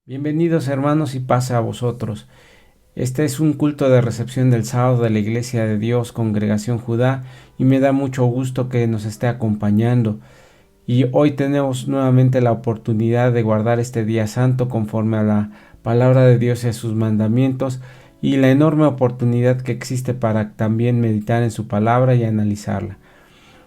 Bienvenidos hermanos y paz a vosotros. Este es un culto de recepción del sábado de la Iglesia de Dios, Congregación Judá, y me da mucho gusto que nos esté acompañando. Y hoy tenemos nuevamente la oportunidad de guardar este día santo conforme a la palabra de Dios y a sus mandamientos, y la enorme oportunidad que existe para también meditar en su palabra y analizarla.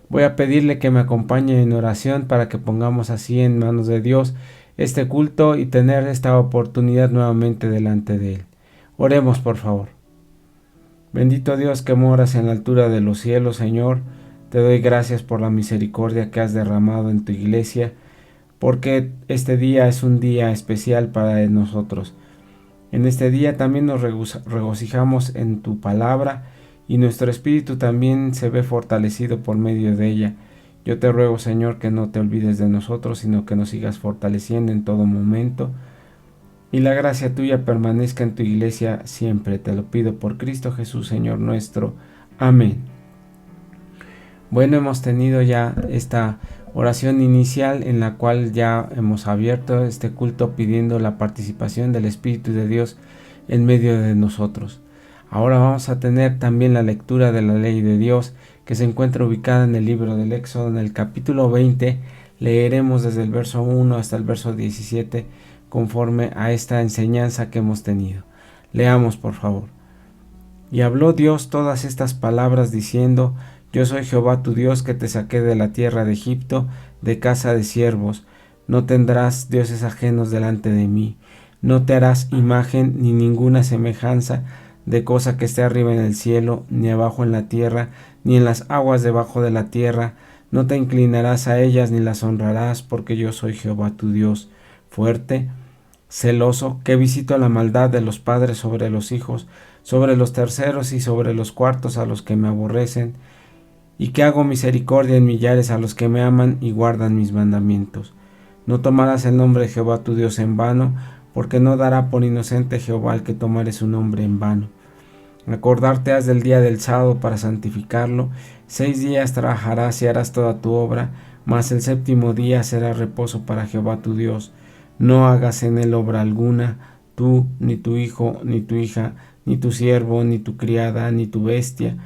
Voy a pedirle que me acompañe en oración para que pongamos así en manos de Dios este culto y tener esta oportunidad nuevamente delante de Él. Oremos por favor. Bendito Dios que moras en la altura de los cielos, Señor, te doy gracias por la misericordia que has derramado en tu iglesia, porque este día es un día especial para nosotros. En este día también nos regocijamos en tu palabra y nuestro espíritu también se ve fortalecido por medio de ella. Yo te ruego, Señor, que no te olvides de nosotros, sino que nos sigas fortaleciendo en todo momento. Y la gracia tuya permanezca en tu iglesia siempre. Te lo pido por Cristo Jesús, Señor nuestro. Amén. Bueno, hemos tenido ya esta oración inicial en la cual ya hemos abierto este culto pidiendo la participación del Espíritu de Dios en medio de nosotros. Ahora vamos a tener también la lectura de la ley de Dios que se encuentra ubicada en el libro del Éxodo en el capítulo 20. Leeremos desde el verso 1 hasta el verso 17 conforme a esta enseñanza que hemos tenido. Leamos por favor. Y habló Dios todas estas palabras diciendo: Yo soy Jehová tu Dios que te saqué de la tierra de Egipto, de casa de siervos. No tendrás dioses ajenos delante de mí. No te harás imagen ni ninguna semejanza de cosa que esté arriba en el cielo, ni abajo en la tierra, ni en las aguas debajo de la tierra. No te inclinarás a ellas ni las honrarás, porque yo soy Jehová tu Dios, fuerte, celoso, que visito la maldad de los padres sobre los hijos, sobre los terceros y sobre los cuartos a los que me aborrecen, y que hago misericordia en millares a los que me aman y guardan mis mandamientos. No tomarás el nombre de Jehová tu Dios en vano, porque no dará por inocente Jehová el que tomare su nombre en vano. Acordarte has del día del sábado para santificarlo. 6 días trabajarás y harás toda tu obra, mas el séptimo día será reposo para Jehová tu Dios. No hagas en él obra alguna, tú, ni tu hijo, ni tu hija, ni tu siervo, ni tu criada, ni tu bestia,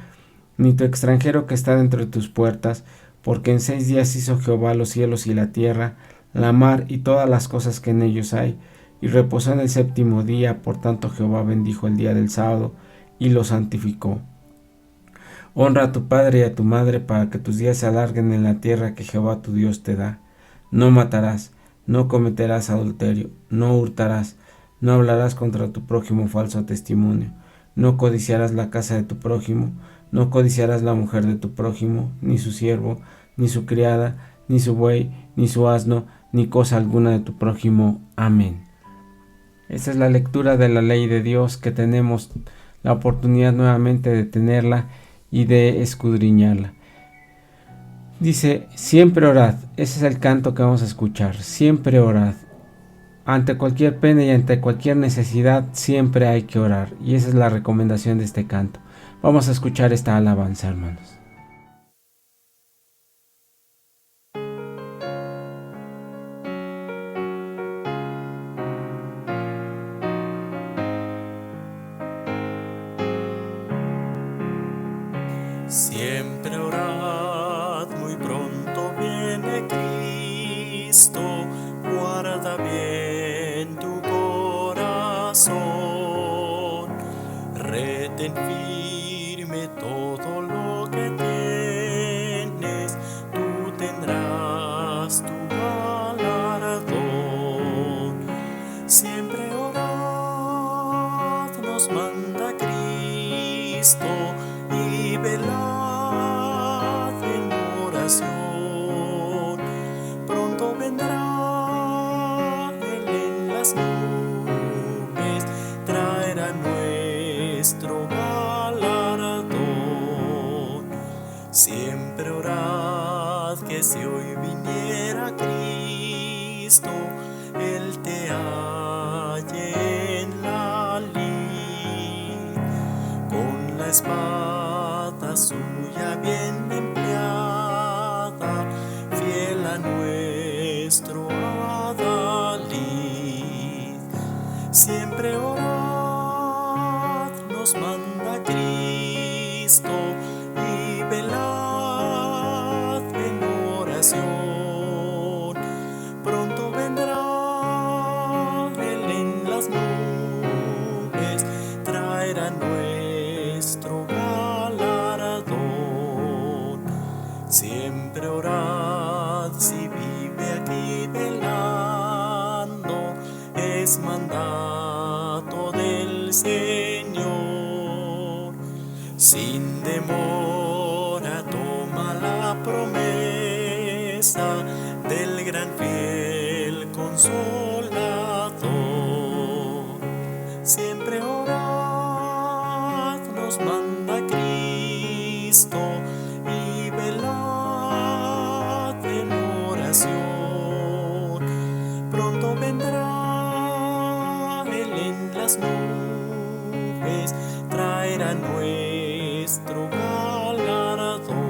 ni tu extranjero que está dentro de tus puertas, porque en 6 días hizo Jehová los cielos y la tierra, la mar y todas las cosas que en ellos hay, y reposó en el séptimo día. Por tanto Jehová bendijo el día del sábado y lo santificó. Honra a tu padre y a tu madre para que tus días se alarguen en la tierra que Jehová tu Dios te da. No matarás, no cometerás adulterio, no hurtarás, no hablarás contra tu prójimo falso testimonio, no codiciarás la casa de tu prójimo, no codiciarás la mujer de tu prójimo, ni su siervo, ni su criada, ni su buey, ni su asno, ni cosa alguna de tu prójimo. Amén. Esta es la lectura de la ley de Dios que tenemos la oportunidad nuevamente de tenerla y de escudriñarla. Dice: siempre orad. Ese es el canto que vamos a escuchar. Siempre orad. Ante cualquier pena y ante cualquier necesidad siempre hay que orar, y esa es la recomendación de este canto. Vamos a escuchar esta alabanza, hermanos. Siempre orad, muy pronto viene Cristo, guarda bien tu corazón, retén firme todo lo que tienes, tú tendrás tu galardón. Siempre orad, nos manda Cristo, y velad en oración. Pronto vendrá Él en las nubes, traerá nuestro galardón. Siempre orad, que si hoy viniera Cristo, Él te halle en la lid, con la espada suya bien empleada, fiel a nuestro adalid. si vive aquí velando, es mandato del Señor. Sin demora toma la promesa del gran fiel consolador. Siempre orad, nos manda Cristo, y velad en oración. Pronto vendrá Él en las nubes, traerá nuestro galardón.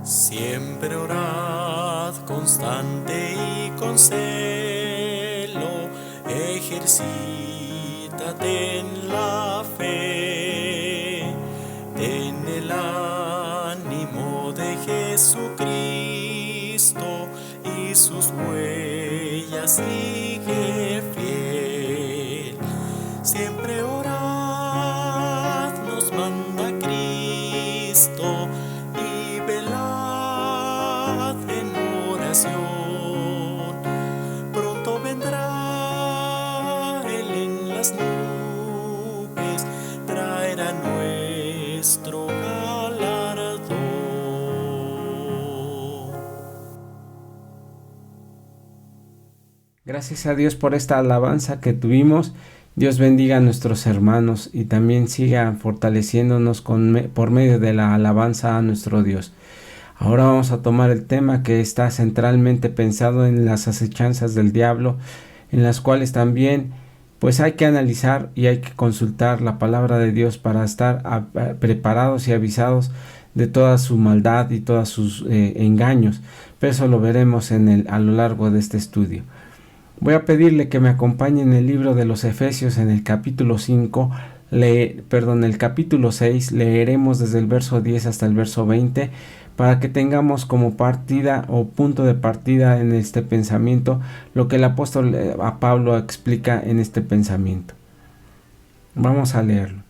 Siempre orad constante y con celo, ejercítate en la fe, ten el ánimo de Jesucristo y sus huellas sigue fiel. Siempre orad, nos manda Cristo, y velad en oración. Pronto vendrá Él en las nubes, traerá nuestro galardón. Gracias a Dios por esta alabanza que tuvimos. Dios bendiga a nuestros hermanos y también siga fortaleciéndonos por medio de la alabanza a nuestro Dios. Ahora vamos a tomar el tema que está centralmente pensado en las acechanzas del diablo, en las cuales también pues hay que analizar y hay que consultar la palabra de Dios para estar preparados y avisados de toda su maldad y todos sus engaños. Pero eso lo veremos a lo largo de este estudio. Voy a pedirle que me acompañe en el libro de los Efesios en el capítulo 6, leeremos desde el verso 10 hasta el verso 20, para que tengamos como partida o punto de partida en este pensamiento lo que el apóstol a Pablo explica en este pensamiento. Vamos a leerlo.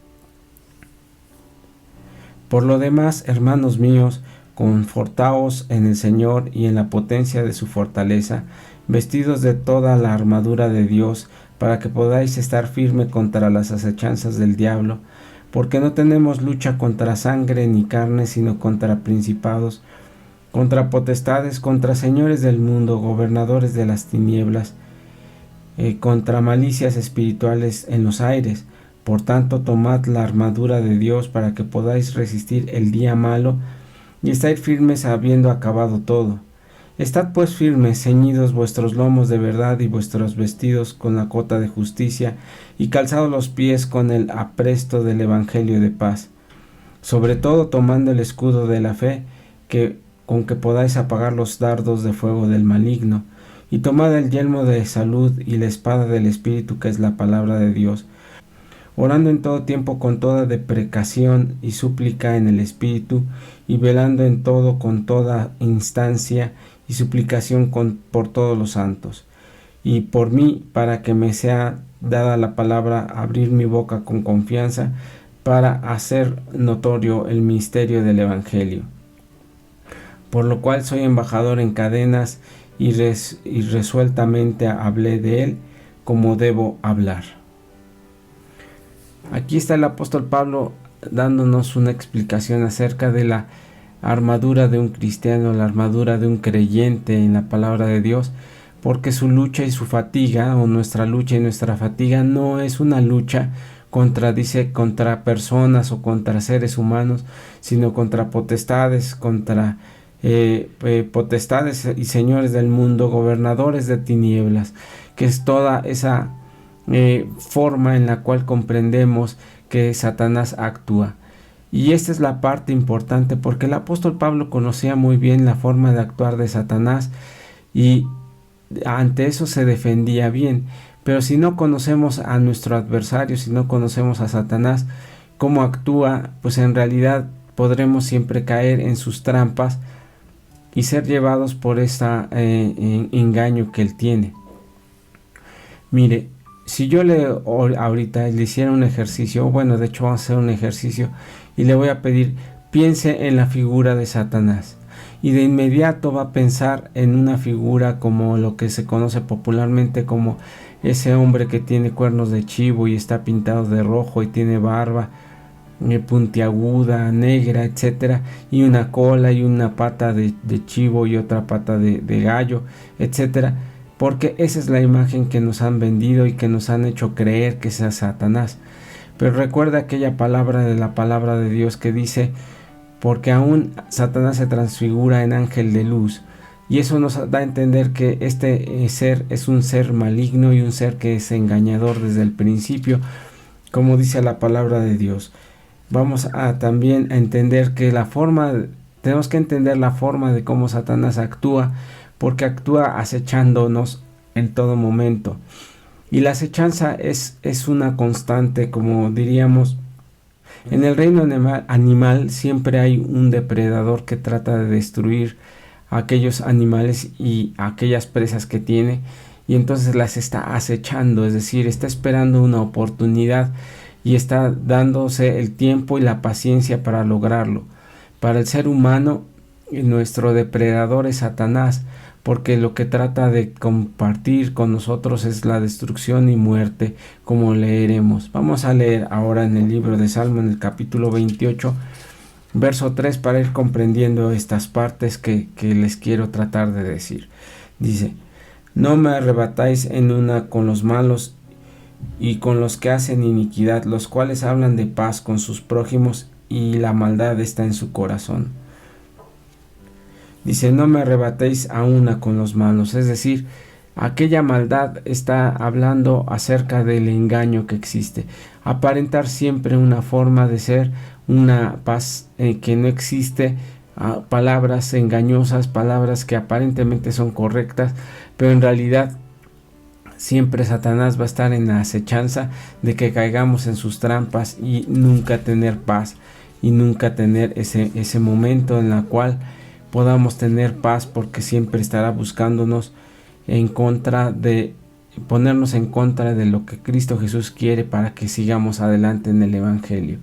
Por lo demás, hermanos míos, confortaos en el Señor y en la potencia de su fortaleza, vestidos de toda la armadura de Dios, para que podáis estar firme contra las acechanzas del diablo, porque no tenemos lucha contra sangre ni carne, sino contra principados, contra potestades, contra señores del mundo, gobernadores de las tinieblas, contra malicias espirituales en los aires. Por tanto, tomad la armadura de Dios para que podáis resistir el día malo y estar firmes habiendo acabado todo. Estad pues firmes, ceñidos vuestros lomos de verdad y vuestros vestidos con la cota de justicia, y calzados los pies con el apresto del evangelio de paz. Sobre todo tomando el escudo de la fe, con que podáis apagar los dardos de fuego del maligno, y tomad el yelmo de salud y la espada del Espíritu, que es la palabra de Dios, orando en todo tiempo con toda deprecación y súplica en el Espíritu, y velando en todo con toda instancia y suplicación por todos los santos, y por mí, para que me sea dada la palabra, abrir mi boca con confianza, para hacer notorio el misterio del Evangelio, por lo cual soy embajador en cadenas, y resueltamente hablé de él como debo hablar. Aquí está el apóstol Pablo dándonos una explicación acerca de la armadura de un cristiano, la armadura de un creyente en la palabra de Dios, porque su lucha y su fatiga, o nuestra lucha y nuestra fatiga, no es una lucha contra personas o contra seres humanos, sino contra potestades, potestades y señores del mundo, gobernadores de tinieblas, que es toda esa forma en la cual comprendemos que Satanás actúa. Y esta es la parte importante, porque el apóstol Pablo conocía muy bien la forma de actuar de Satanás y ante eso se defendía bien. Pero si no conocemos a nuestro adversario, si no conocemos a Satanás, cómo actúa, pues en realidad podremos siempre caer en sus trampas y ser llevados por ese engaño que él tiene. Mire, si yo ahorita le hiciera un ejercicio, bueno, de hecho vamos a hacer un ejercicio y le voy a pedir, piense en la figura de Satanás. Y de inmediato va a pensar en una figura como lo que se conoce popularmente como ese hombre que tiene cuernos de chivo y está pintado de rojo y tiene barba puntiaguda, negra, etcétera, y una cola y una pata de chivo y otra pata de gallo, etcétera, porque esa es la imagen que nos han vendido y que nos han hecho creer que sea Satanás. Pero recuerda aquella palabra de la palabra de Dios que dice, porque aún Satanás se transfigura en ángel de luz, y eso nos da a entender que este ser es un ser maligno y un ser que es engañador desde el principio, como dice la palabra de Dios. Vamos a también a entender que tenemos que entender la forma de cómo Satanás actúa, porque actúa acechándonos en todo momento. Y la acechanza es una constante, como diríamos. En el reino animal siempre hay un depredador que trata de destruir a aquellos animales y a aquellas presas que tiene, y entonces las está acechando, es decir, está esperando una oportunidad y está dándose el tiempo y la paciencia para lograrlo. Para el ser humano, nuestro depredador es Satanás, porque lo que trata de compartir con nosotros es la destrucción y muerte, como leeremos. Vamos a leer ahora en el libro de Salmo, en el capítulo 28, verso 3, para ir comprendiendo estas partes que les quiero tratar de decir. Dice, no me arrebatáis en una con los malos y con los que hacen iniquidad, los cuales hablan de paz con sus prójimos y la maldad está en su corazón. Dice, no me arrebatéis a una con los malos, es decir, aquella maldad está hablando acerca del engaño que existe, aparentar siempre una forma de ser, una paz que no existe, palabras engañosas, palabras que aparentemente son correctas, pero en realidad siempre Satanás va a estar en la acechanza de que caigamos en sus trampas y nunca tener paz y nunca tener ese momento en el cual podamos tener paz, porque siempre estará buscándonos ponernos en contra de lo que Cristo Jesús quiere para que sigamos adelante en el Evangelio.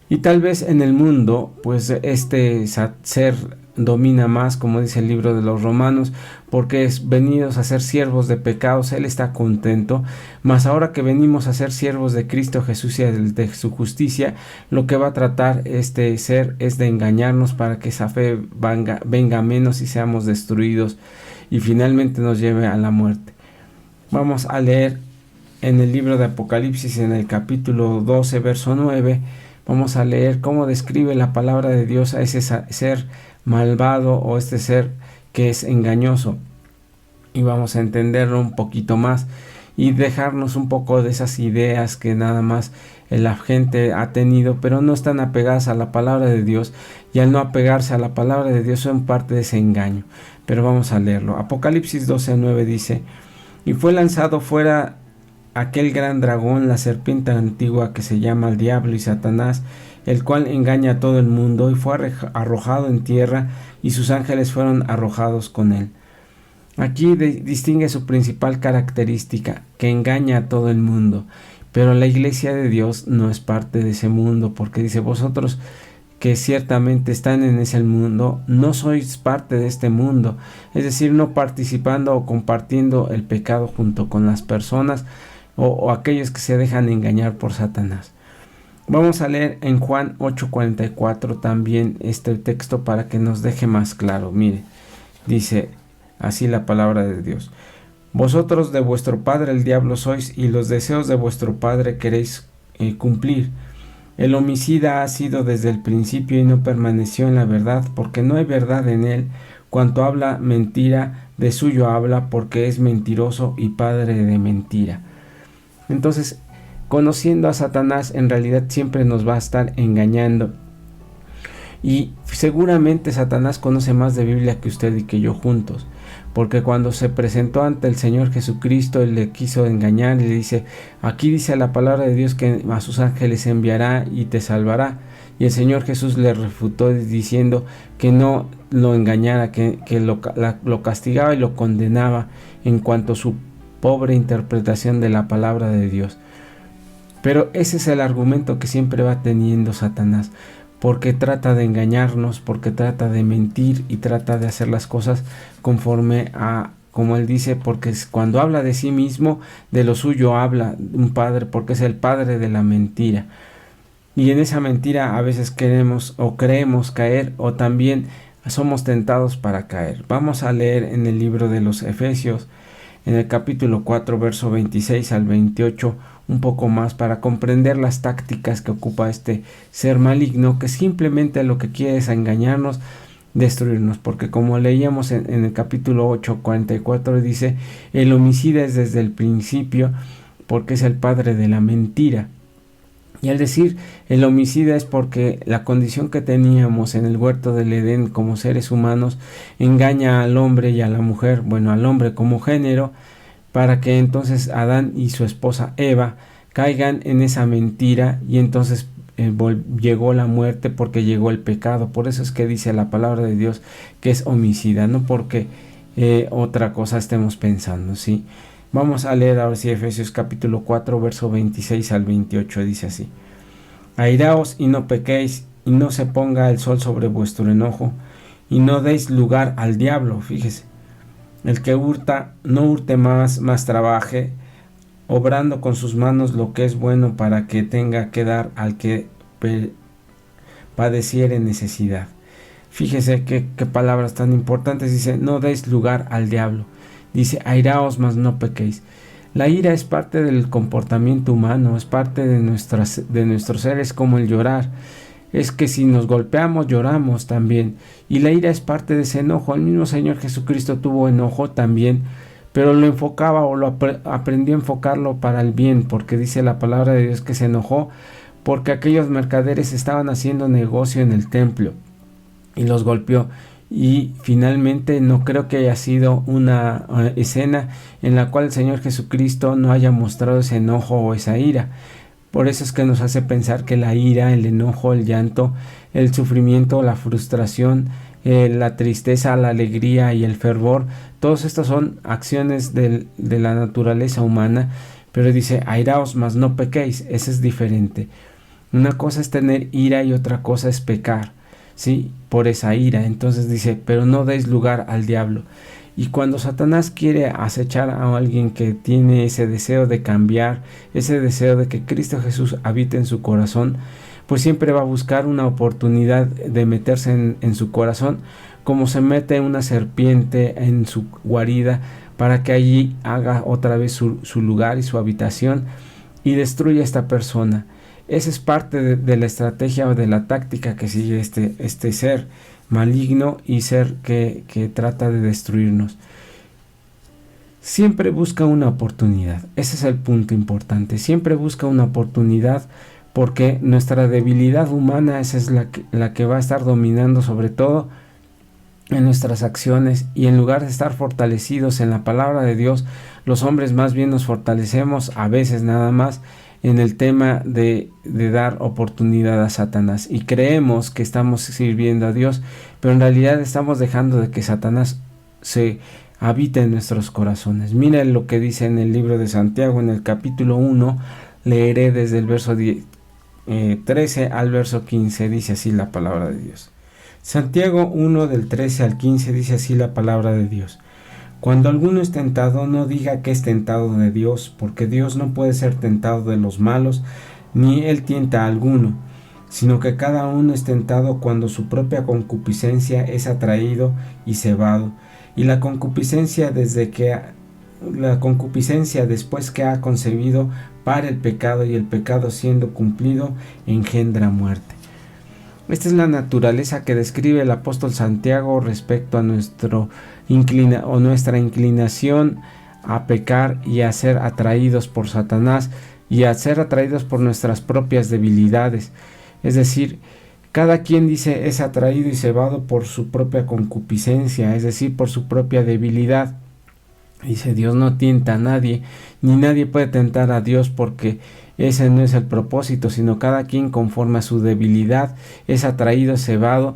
Y tal vez en el mundo, pues este ser domina más, como dice el libro de los Romanos, porque venidos a ser siervos de pecados, Él está contento, mas ahora que venimos a ser siervos de Cristo Jesús y de su justicia, lo que va a tratar este ser es de engañarnos para que esa fe venga menos y seamos destruidos y finalmente nos lleve a la muerte. Vamos a leer en el libro de Apocalipsis, en el capítulo 12, verso 9, vamos a leer cómo describe la palabra de Dios a ese ser malvado o este ser que es engañoso, y vamos a entenderlo un poquito más y dejarnos un poco de esas ideas que nada más la gente ha tenido, pero no están apegadas a la palabra de Dios, y al no apegarse a la palabra de Dios son parte de ese engaño. Pero vamos a leerlo. Apocalipsis 12:9 dice, y fue lanzado fuera aquel gran dragón, la serpiente antigua que se llama el diablo y Satanás, el cual engaña a todo el mundo, y fue arrojado en tierra, y sus ángeles fueron arrojados con él. Aquí distingue su principal característica, que engaña a todo el mundo, pero la iglesia de Dios no es parte de ese mundo, porque dice, vosotros que ciertamente están en ese mundo, no sois parte de este mundo, es decir, no participando o compartiendo el pecado junto con las personas o aquellos que se dejan engañar por Satanás. Vamos a leer en Juan 8:44 también este texto para que nos deje más claro. Mire, dice así la palabra de Dios. Vosotros de vuestro padre el diablo sois, y los deseos de vuestro padre queréis cumplir. El homicida ha sido desde el principio y no permaneció en la verdad, porque no hay verdad en él. Cuanto habla mentira, de suyo habla, porque es mentiroso y padre de mentira. Entonces, conociendo a Satanás, en realidad siempre nos va a estar engañando. Y seguramente Satanás conoce más de Biblia que usted y que yo juntos, porque cuando se presentó ante el Señor Jesucristo, Él le quiso engañar y le dice, aquí dice la palabra de Dios que a sus ángeles enviará y te salvará. Y el Señor Jesús le refutó diciendo que no lo engañara, que lo castigaba y lo condenaba en cuanto su pobre interpretación de la palabra de Dios. Pero ese es el argumento que siempre va teniendo Satanás, porque trata de engañarnos, porque trata de mentir y trata de hacer las cosas conforme a, como él dice, porque cuando habla de sí mismo, de lo suyo habla un padre, porque es el padre de la mentira. Y en esa mentira a veces queremos o creemos caer, o también somos tentados para caer. Vamos a leer en el libro de los Efesios, en el capítulo 4, verso 26 al 28, un poco más para comprender las tácticas que ocupa este ser maligno, que simplemente lo que quiere es engañarnos, destruirnos, porque como leíamos en el capítulo 8, 44, dice: el homicida es desde el principio, porque es el padre de la mentira. Y al decir el homicida es porque la condición que teníamos en el huerto del Edén como seres humanos engaña al hombre y a la mujer, bueno, al hombre como género, para que entonces Adán y su esposa Eva caigan en esa mentira, y entonces llegó la muerte porque llegó el pecado. Por eso es que dice la palabra de Dios que es homicida, no porque otra cosa estemos pensando, ¿sí? Vamos a leer ahora sí Efesios capítulo 4, verso 26 al 28, dice así: airaos y no pequéis, y no se ponga el sol sobre vuestro enojo, y no deis lugar al diablo. Fíjese, el que hurta, no hurte más trabaje, obrando con sus manos lo que es bueno, para que tenga que dar al que padeciere necesidad. Fíjese qué palabras tan importantes. Dice: no deis lugar al diablo. Dice: airaos, mas no pequéis. La ira es parte del comportamiento humano, es parte de nuestros seres, como el llorar. Es que si nos golpeamos, lloramos también. Y la ira es parte de ese enojo. El mismo Señor Jesucristo tuvo enojo también, pero lo enfocaba, o lo aprendió a enfocarlo para el bien, porque dice la palabra de Dios que se enojó porque aquellos mercaderes estaban haciendo negocio en el templo y los golpeó. Y finalmente no creo que haya sido una escena en la cual el Señor Jesucristo no haya mostrado ese enojo o esa ira. Por eso es que nos hace pensar que la ira, el enojo, el llanto, el sufrimiento, la frustración, la tristeza, la alegría y el fervor, todos estos son acciones de la naturaleza humana. Pero dice: airaos, mas no pequéis. Eso es diferente. Una cosa es tener ira y otra cosa es pecar, ¿sí? Por esa ira. Entonces dice: pero no deis lugar al diablo. Y cuando Satanás quiere acechar a alguien que tiene ese deseo de cambiar, ese deseo de que Cristo Jesús habite en su corazón, pues siempre va a buscar una oportunidad de meterse en su corazón, como se mete una serpiente en su guarida, para que allí haga otra vez su lugar y su habitación y destruya a esta persona. Esa es parte de la estrategia o de la táctica que sigue este ser maligno y ser que trata de destruirnos. Siempre busca una oportunidad. Ese es el punto importante. Siempre busca una oportunidad, porque nuestra debilidad humana, esa es la que va a estar dominando sobre todo en nuestras acciones, y en lugar de estar fortalecidos en la palabra de Dios, los hombres más bien nos fortalecemos a veces nada más en el tema de dar oportunidad a Satanás, y creemos que estamos sirviendo a Dios, pero en realidad estamos dejando de que Satanás se habite en nuestros corazones. Mira lo que dice en el libro de Santiago, en el capítulo 1, leeré desde el verso 13 al verso 15, dice así la palabra de Dios. Santiago 1 del 13 al 15 dice así la palabra de Dios: cuando alguno es tentado, no diga que es tentado de Dios, porque Dios no puede ser tentado de los malos, ni él tienta a alguno, sino que cada uno es tentado cuando su propia concupiscencia es atraído y cebado, y la concupiscencia después que ha concebido para el pecado, y el pecado siendo cumplido engendra muerte. Esta es la naturaleza que describe el apóstol Santiago respecto a nuestra inclinación a pecar y a ser atraídos por Satanás y a ser atraídos por nuestras propias debilidades. Es decir, cada quien, dice, es atraído y cebado por su propia concupiscencia, es decir, por su propia debilidad. Dice: Dios no tienta a nadie, ni nadie puede tentar a Dios, porque ese no es el propósito, sino cada quien conforme a su debilidad es atraído, cebado,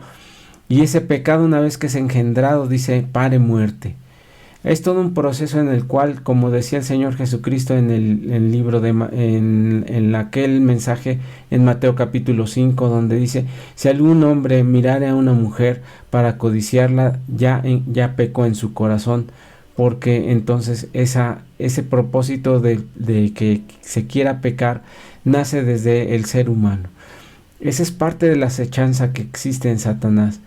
y ese pecado, una vez que es engendrado, dice, pare muerte. Es todo un proceso en el cual, como decía el Señor Jesucristo en el libro en aquel mensaje en Mateo capítulo 5, donde dice: si algún hombre mirare a una mujer para codiciarla, ya pecó en su corazón, porque entonces ese propósito de que se quiera pecar nace desde el ser humano. Esa es parte de la acechanza que existe en Satanás.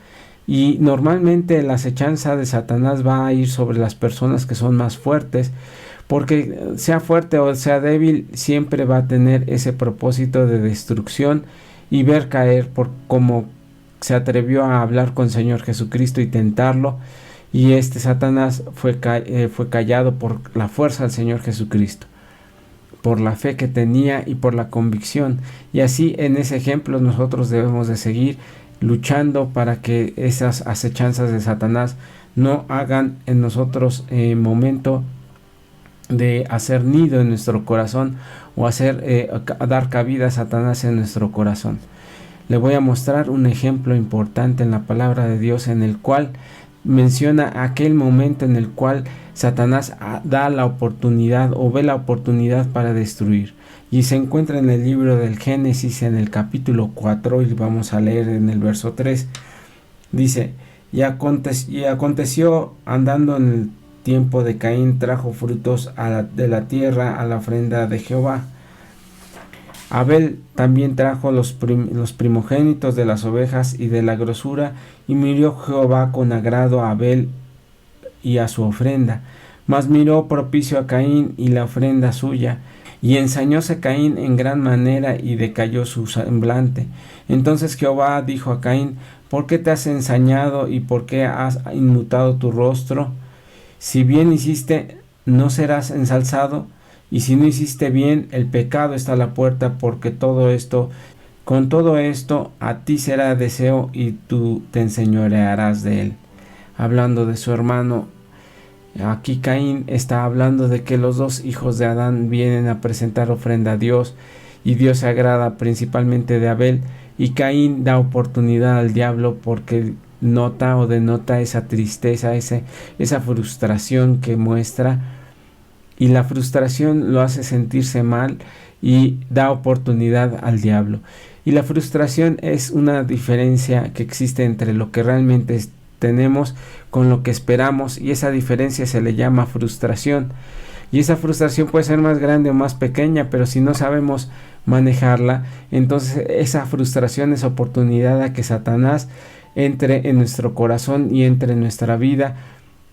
Y normalmente la acechanza de Satanás va a ir sobre las personas que son más fuertes, porque sea fuerte o sea débil, siempre va a tener ese propósito de destrucción y ver caer, por como se atrevió a hablar con el Señor Jesucristo y tentarlo. Y Satanás fue callado por la fuerza del Señor Jesucristo, por la fe que tenía y por la convicción. Y así, en ese ejemplo, nosotros debemos de seguir luchando para que esas acechanzas de Satanás no hagan en nosotros momento de hacer nido en nuestro corazón o dar cabida a Satanás en nuestro corazón. Le voy a mostrar un ejemplo importante en la palabra de Dios, en el cual menciona aquel momento en el cual Satanás da la oportunidad o ve la oportunidad para destruir. Y se encuentra en el libro del Génesis, en el capítulo 4, y vamos a leer en el verso 3. Dice: y aconteció andando en el tiempo de Caín, trajo frutos de la tierra a la ofrenda de Jehová. Abel también trajo los primogénitos de las ovejas y de la grosura, y miró Jehová con agrado a Abel y a su ofrenda, mas miró propicio a Caín y la ofrenda suya. Y ensañóse Caín en gran manera, y decayó su semblante. Entonces Jehová dijo a Caín: ¿por qué te has ensañado y por qué has inmutado tu rostro? Si bien hiciste, no serás ensalzado, y si no hiciste bien, el pecado está a la puerta, porque con todo esto a ti será deseo, y tú te enseñorearás de él. Hablando de su hermano. Aquí Caín está hablando de que los dos hijos de Adán vienen a presentar ofrenda a Dios, y Dios se agrada principalmente de Abel, y Caín da oportunidad al diablo porque denota esa tristeza, esa frustración que muestra, y la frustración lo hace sentirse mal y da oportunidad al diablo. Y la frustración es una diferencia que existe entre lo que realmente tenemos con lo que esperamos, y esa diferencia se le llama frustración. Y esa frustración puede ser más grande o más pequeña, pero si no sabemos manejarla, entonces esa frustración es oportunidad a que Satanás entre en nuestro corazón y entre en nuestra vida,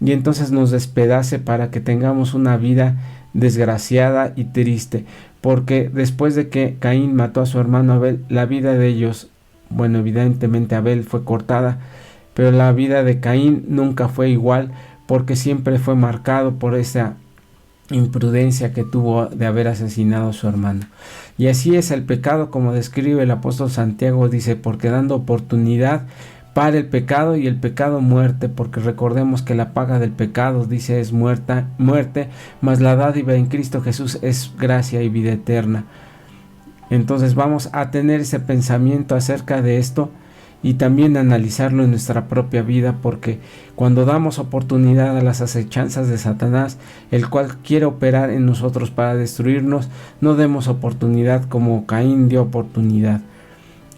y entonces nos despedace para que tengamos una vida desgraciada y triste, porque después de que Caín mató a su hermano Abel, la vida de ellos, bueno, evidentemente Abel fue cortada, pero la vida de Caín nunca fue igual, porque siempre fue marcado por esa imprudencia que tuvo de haber asesinado a su hermano. Y así es el pecado, como describe el apóstol Santiago, dice: porque dando oportunidad para el pecado, y el pecado muerte, porque recordemos que la paga del pecado, dice, es muerte, mas la dádiva en Cristo Jesús es gracia y vida eterna. Entonces vamos a tener ese pensamiento acerca de esto, y también analizarlo en nuestra propia vida, porque cuando damos oportunidad a las acechanzas de Satanás, el cual quiere operar en nosotros para destruirnos, no demos oportunidad como Caín dio oportunidad.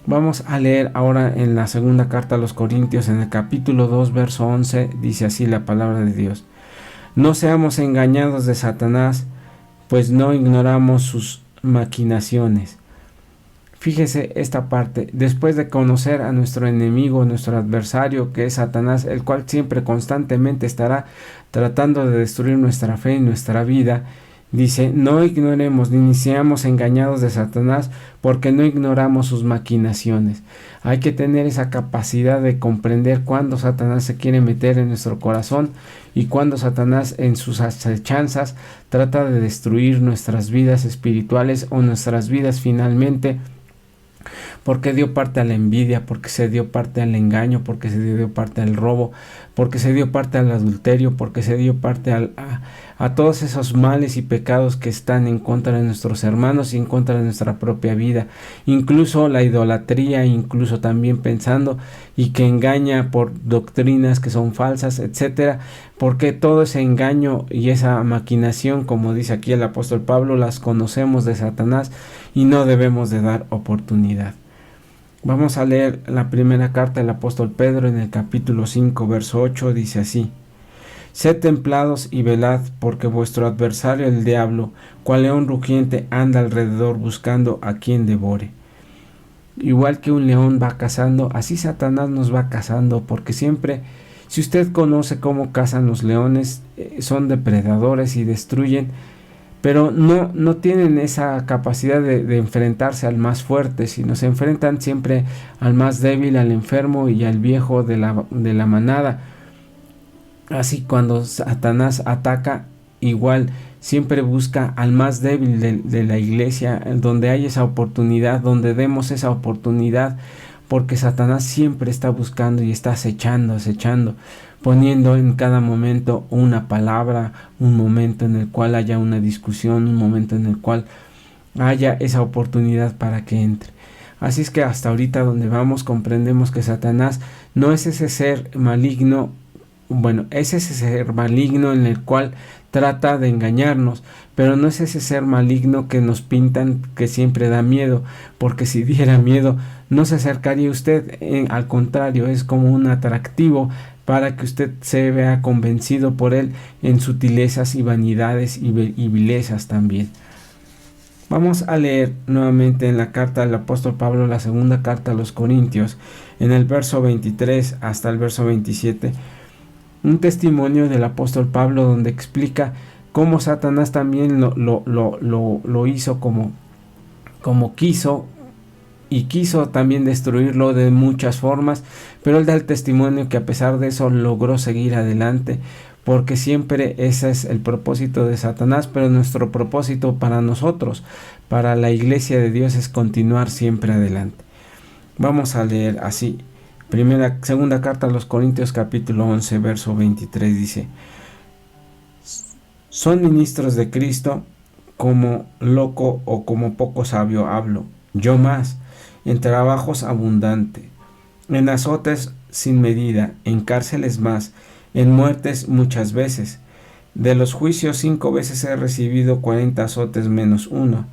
Vamos a leer ahora en la segunda carta a los Corintios, en el capítulo 2, verso 11, dice así la palabra de Dios: no seamos engañados de Satanás, pues no ignoramos sus maquinaciones. Fíjese esta parte: después de conocer a nuestro enemigo, nuestro adversario, que es Satanás, el cual siempre constantemente estará tratando de destruir nuestra fe y nuestra vida, dice: no ignoremos ni seamos engañados de Satanás, porque no ignoramos sus maquinaciones. Hay que tener esa capacidad de comprender cuándo Satanás se quiere meter en nuestro corazón, y cuándo Satanás en sus acechanzas trata de destruir nuestras vidas espirituales o nuestras vidas finalmente, porque dio parte a la envidia, porque se dio parte al engaño, porque se dio parte al robo, porque se dio parte al adulterio, porque se dio parte a todos esos males y pecados que están en contra de nuestros hermanos y en contra de nuestra propia vida, incluso la idolatría, incluso también pensando y que engaña por doctrinas que son falsas, etcétera, porque todo ese engaño y esa maquinación, como dice aquí el apóstol Pablo, las conocemos de Satanás y no debemos de dar oportunidad. Vamos a leer la primera carta del apóstol Pedro en el capítulo 5, verso 8, dice así: Sed templados y velad, porque vuestro adversario el diablo, cual león rugiente, anda alrededor buscando a quien devore. Igual que un león va cazando, así Satanás nos va cazando, porque siempre, si usted conoce cómo cazan los leones, son depredadores y destruyen, pero no tienen esa capacidad de enfrentarse al más fuerte, sino se enfrentan siempre al más débil, al enfermo y al viejo de la manada. Así cuando Satanás ataca, igual siempre busca al más débil de la iglesia, donde hay esa oportunidad, donde demos esa oportunidad, porque Satanás siempre está buscando y está acechando, poniendo en cada momento una palabra, un momento en el cual haya una discusión, un momento en el cual haya esa oportunidad para que entre. Así es que hasta ahorita donde vamos comprendemos que Satanás no es ese ser maligno. Bueno, es ese ser maligno en el cual trata de engañarnos, pero no es ese ser maligno que nos pintan que siempre da miedo, porque si diera miedo no se acercaría a usted, al contrario, es como un atractivo para que usted se vea convencido por él en sutilezas y vanidades y vilezas también. Vamos a leer nuevamente en la carta del apóstol Pablo, la segunda carta a los Corintios, en el verso 23 hasta el verso 27, un testimonio del apóstol Pablo donde explica cómo Satanás también lo hizo como quiso, y quiso también destruirlo de muchas formas, pero él da el testimonio que a pesar de eso logró seguir adelante, porque siempre ese es el propósito de Satanás, pero nuestro propósito para nosotros, para la iglesia de Dios, es continuar siempre adelante. Vamos a leer así. Segunda carta a los Corintios capítulo 11 verso 23 dice: Son ministros de Cristo, como loco o como poco sabio hablo, yo más, en trabajos abundante, en azotes sin medida, en cárceles más, en muertes muchas veces. De los juicios 5 veces he recibido 40 azotes menos 1.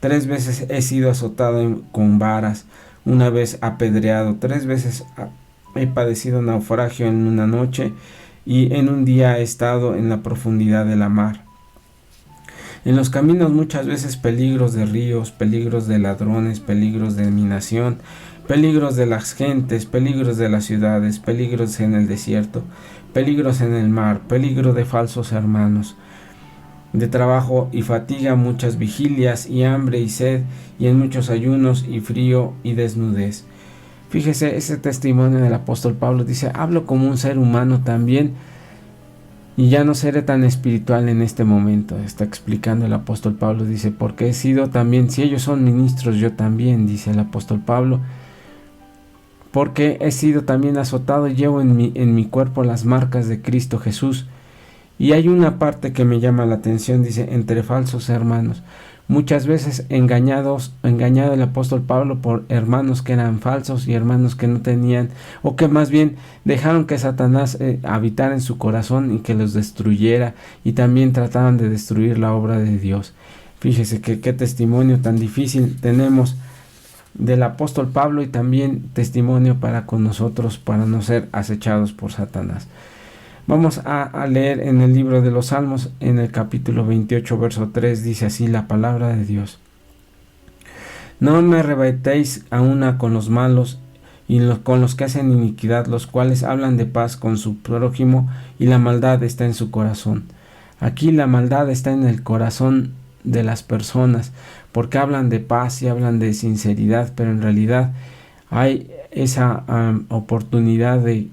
3 veces he sido azotado con varas, 1 vez apedreado, 3 veces he padecido naufragio en una noche, y en un día he estado en la profundidad de la mar. En los caminos muchas veces peligros de ríos, peligros de ladrones, peligros de minación, peligros de las gentes, peligros de las ciudades, peligros en el desierto, peligros en el mar, peligro de falsos hermanos, de trabajo y fatiga, muchas vigilias y hambre y sed, y en muchos ayunos y frío y desnudez. Fíjese, ese testimonio del apóstol Pablo dice: hablo como un ser humano también, y ya no seré tan espiritual en este momento. Está explicando el apóstol Pablo, dice, porque he sido también, si ellos son ministros, yo también, dice el apóstol Pablo, porque he sido también azotado y llevo en mi cuerpo las marcas de Cristo Jesús. Y hay una parte que me llama la atención, dice, entre falsos hermanos. Muchas veces engañado el apóstol Pablo por hermanos que eran falsos y hermanos que no tenían, o que más bien dejaron que Satanás habitara en su corazón y que los destruyera, y también trataban de destruir la obra de Dios. Fíjese que qué testimonio tan difícil tenemos del apóstol Pablo, y también testimonio para con nosotros, para no ser acechados por Satanás. Vamos a leer en el libro de los Salmos, en el capítulo 28, verso 3, dice así la palabra de Dios: No me arrebatéis a una con los malos y con los que hacen iniquidad, los cuales hablan de paz con su prójimo, y la maldad está en su corazón. Aquí la maldad está en el corazón de las personas, porque hablan de paz y hablan de sinceridad, pero en realidad hay esa oportunidad de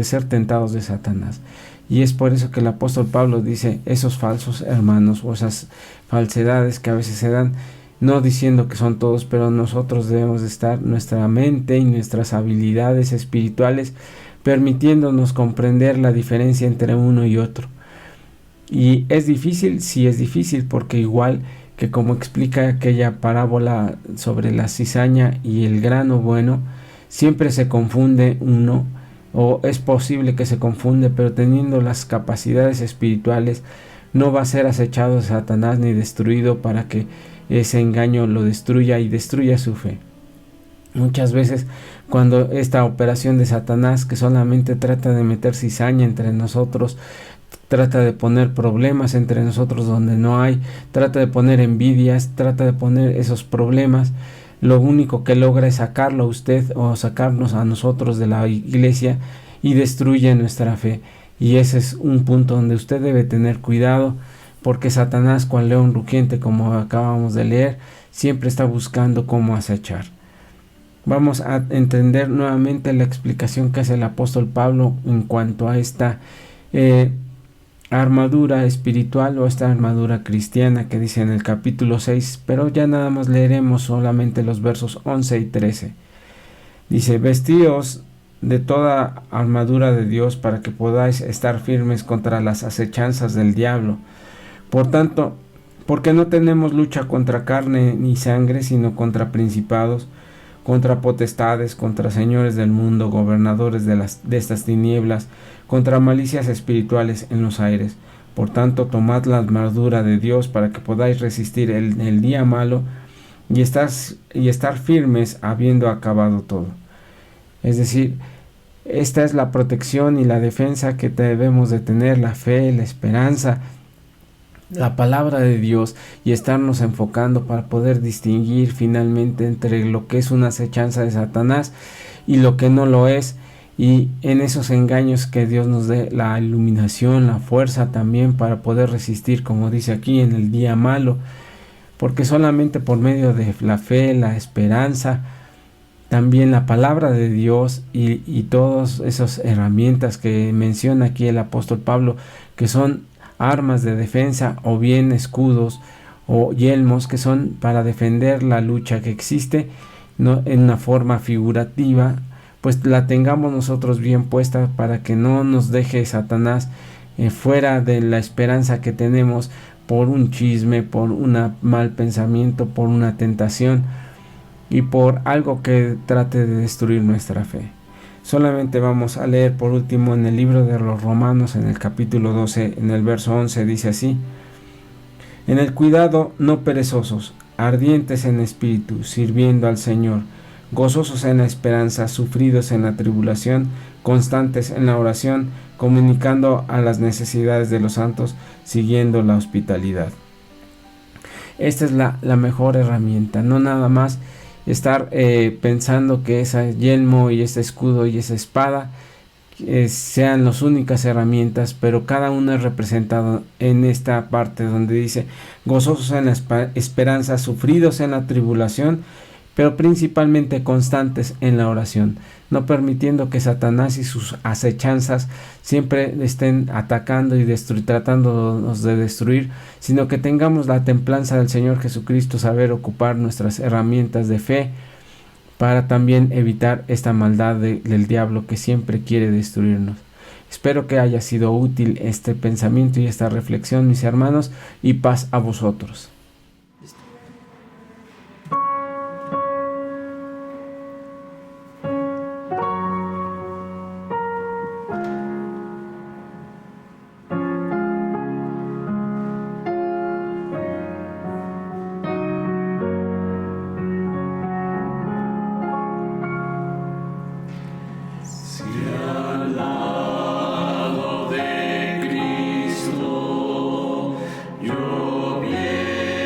ser tentados de Satanás. Y es por eso que el apóstol Pablo dice: esos falsos hermanos o esas falsedades que a veces se dan, no diciendo que son todos, pero nosotros debemos de estar nuestra mente y nuestras habilidades espirituales permitiéndonos comprender la diferencia entre uno y otro. Y es difícil, sí es difícil, porque igual que como explica aquella parábola sobre la cizaña y el grano bueno, siempre se confunde uno, o es posible que se confunde, pero teniendo las capacidades espirituales no va a ser acechado de Satanás ni destruido para que ese engaño lo destruya y destruya su fe. Muchas veces cuando esta operación de Satanás, que solamente trata de meter cizaña entre nosotros, trata de poner problemas entre nosotros donde no hay, trata de poner envidias, trata de poner esos problemas, lo único que logra es sacarlo a usted o sacarnos a nosotros de la iglesia y destruye nuestra fe. Y ese es un punto donde usted debe tener cuidado, porque Satanás, cual león rugiente, como acabamos de leer, siempre está buscando cómo acechar. Vamos a entender nuevamente la explicación que hace el apóstol Pablo en cuanto a esta armadura espiritual o esta armadura cristiana que dice en el capítulo 6, pero ya nada más leeremos solamente los versos 11 y 13. Dice: vestíos de toda armadura de Dios para que podáis estar firmes contra las acechanzas del diablo. Por tanto, porque no tenemos lucha contra carne ni sangre, sino contra principados, contra potestades, contra señores del mundo, gobernadores de estas tinieblas, contra malicias espirituales en los aires. Por tanto, tomad la armadura de Dios para que podáis resistir el día malo y estar firmes habiendo acabado todo. Es decir, esta es la protección y la defensa que debemos de tener, la fe, la esperanza, la palabra de Dios, y estarnos enfocando para poder distinguir finalmente entre lo que es una acechanza de Satanás y lo que no lo es, y en esos engaños que Dios nos dé la iluminación, la fuerza también para poder resistir, como dice aquí, en el día malo, porque solamente por medio de la fe, la esperanza, también la palabra de Dios y todas esas herramientas que menciona aquí el apóstol Pablo, que son armas de defensa o bien escudos o yelmos que son para defender la lucha que existe, no en una forma figurativa, pues la tengamos nosotros bien puesta para que no nos deje Satanás fuera de la esperanza que tenemos por un chisme, por un mal pensamiento, por una tentación y por algo que trate de destruir nuestra fe. Solamente vamos a leer por último en el libro de los Romanos, en el capítulo 12, en el verso 11, dice así: en el cuidado no perezosos, ardientes en espíritu, sirviendo al Señor, gozosos en la esperanza, sufridos en la tribulación, constantes en la oración, comunicando a las necesidades de los santos, siguiendo la hospitalidad. Esta es la mejor herramienta, no nada más estar pensando que ese yelmo y ese escudo y esa espada sean las únicas herramientas, pero cada uno es representado en esta parte donde dice gozosos en la esperanza, sufridos en la tribulación, pero principalmente constantes en la oración, no permitiendo que Satanás y sus acechanzas siempre estén atacando y tratándonos de destruir, sino que tengamos la templanza del Señor Jesucristo, saber ocupar nuestras herramientas de fe para también evitar esta maldad del diablo que siempre quiere destruirnos. Espero que haya sido útil este pensamiento y esta reflexión, mis hermanos, y paz a vosotros. Yo bien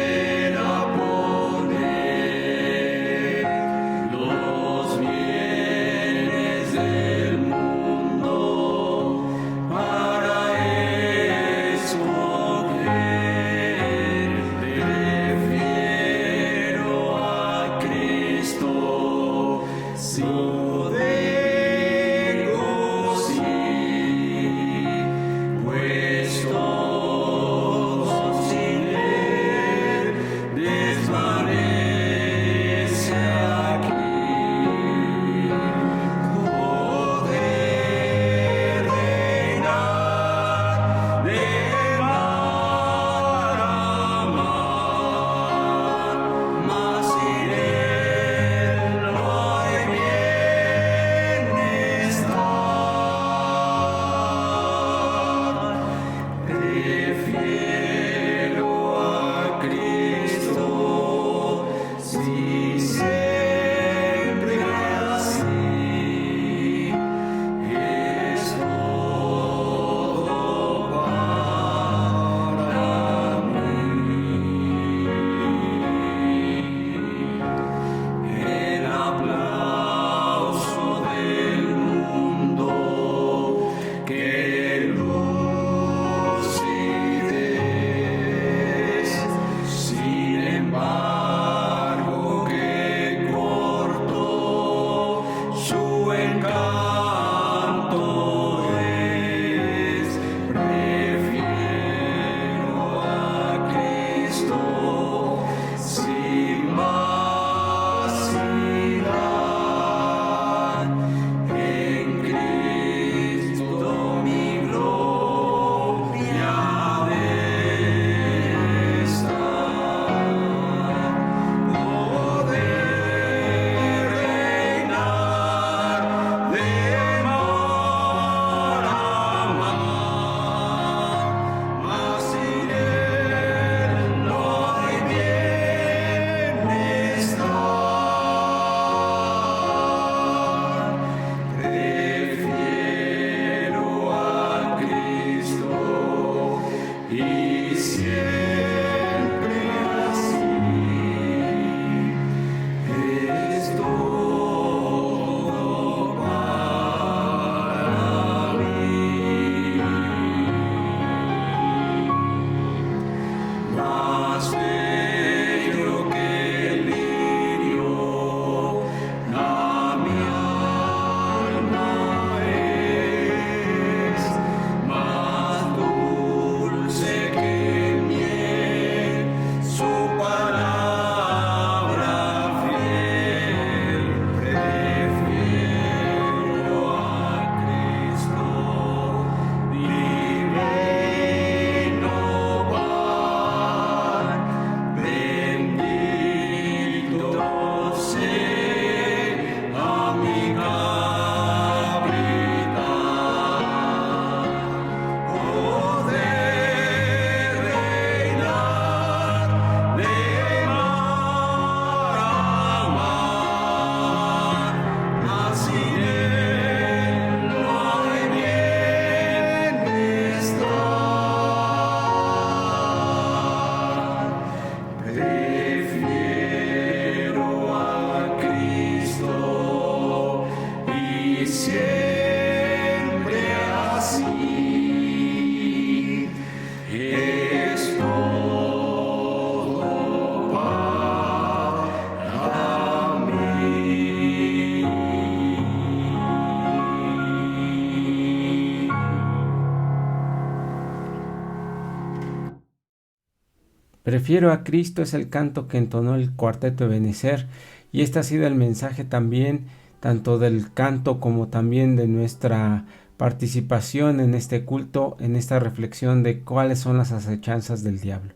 Prefiero a Cristo es el canto que entonó el cuarteto Ebenezer, y este ha sido el mensaje también tanto del canto como también de nuestra participación en este culto, en esta reflexión de cuáles son las acechanzas del diablo.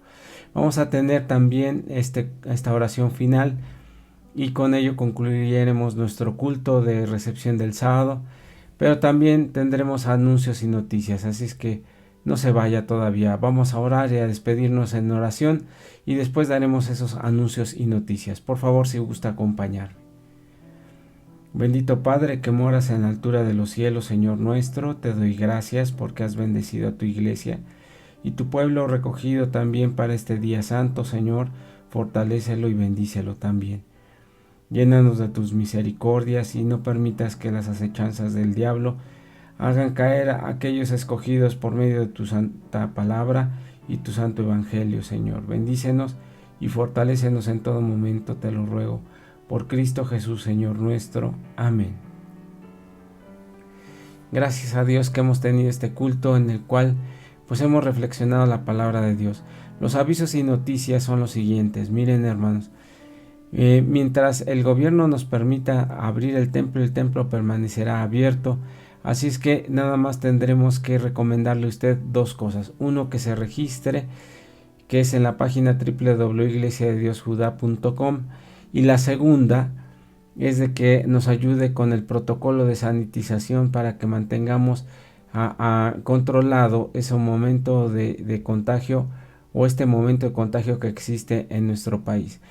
Vamos a tener también esta oración final y con ello concluiremos nuestro culto de recepción del sábado, pero también tendremos anuncios y noticias, así es que no se vaya todavía. Vamos a orar y a despedirnos en oración y después daremos esos anuncios y noticias. Por favor, si gusta acompañarme. Bendito Padre que moras en la altura de los cielos, Señor nuestro, te doy gracias porque has bendecido a tu iglesia y tu pueblo recogido también para este día santo, Señor, fortalécelo y bendícelo también. Llénanos de tus misericordias y no permitas que las acechanzas del diablo hagan caer a aquellos escogidos por medio de tu santa palabra y tu santo evangelio, Señor. Bendícenos y fortalécenos en todo momento, te lo ruego. Por Cristo Jesús, Señor nuestro. Amén. Gracias a Dios que hemos tenido este culto en el cual pues hemos reflexionado la palabra de Dios. Los avisos y noticias son los siguientes. Miren, hermanos, mientras el gobierno nos permita abrir el templo permanecerá abierto. Así es que nada más tendremos que recomendarle a usted dos cosas. Uno, que se registre, que es en la página www.iglesiadediosjudá.com, y la segunda es de que nos ayude con el protocolo de sanitización para que mantengamos controlado ese momento de contagio o este momento de contagio que existe en nuestro país.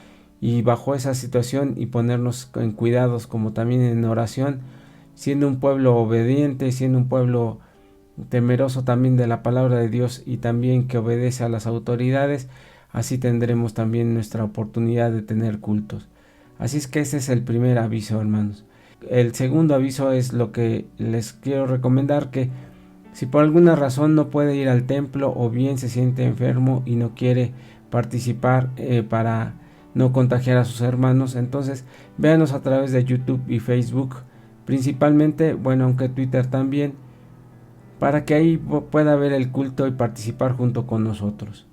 Y bajo esa situación y ponernos en cuidados como también en oración, siendo un pueblo obediente, siendo un pueblo temeroso también de la palabra de Dios y también que obedece a las autoridades, así tendremos también nuestra oportunidad de tener cultos. Así es que ese es el primer aviso, hermanos. El segundo aviso es lo que les quiero recomendar, que si por alguna razón no puede ir al templo o bien se siente enfermo y no quiere participar para no contagiar a sus hermanos, entonces véanos a través de YouTube y Facebook, principalmente, bueno, aunque Twitter también, para que ahí pueda ver el culto y participar junto con nosotros.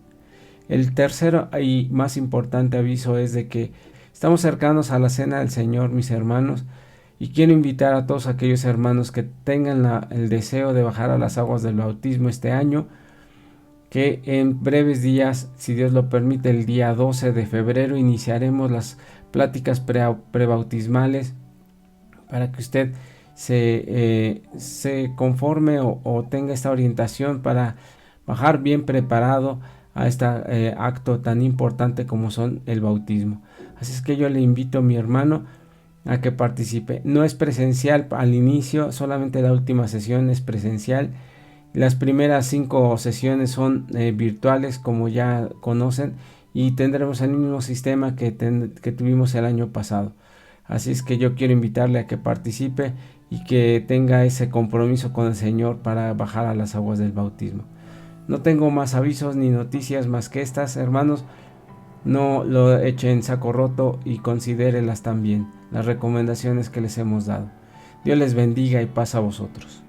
El tercero y más importante aviso es de que estamos cercanos a la Cena del Señor, mis hermanos, y quiero invitar a todos aquellos hermanos que tengan el deseo de bajar a las aguas del bautismo este año, que en breves días, si Dios lo permite, el día 12 de febrero iniciaremos las pláticas prebautismales para que usted se conforme o tenga esta orientación para bajar bien preparado a este acto tan importante como son el bautismo. Así es que yo le invito, mi hermano, a que participe. No es presencial al inicio, solamente la última sesión es presencial Las primeras 5 sesiones son virtuales, como ya conocen, y tendremos el mismo sistema que tuvimos el año pasado. Así es que yo quiero invitarle a que participe y que tenga ese compromiso con el Señor para bajar a las aguas del bautismo. No tengo más avisos ni noticias más que estas, hermanos. No lo eche en saco roto y considérelas también, las recomendaciones que les hemos dado. Dios les bendiga y paz a vosotros.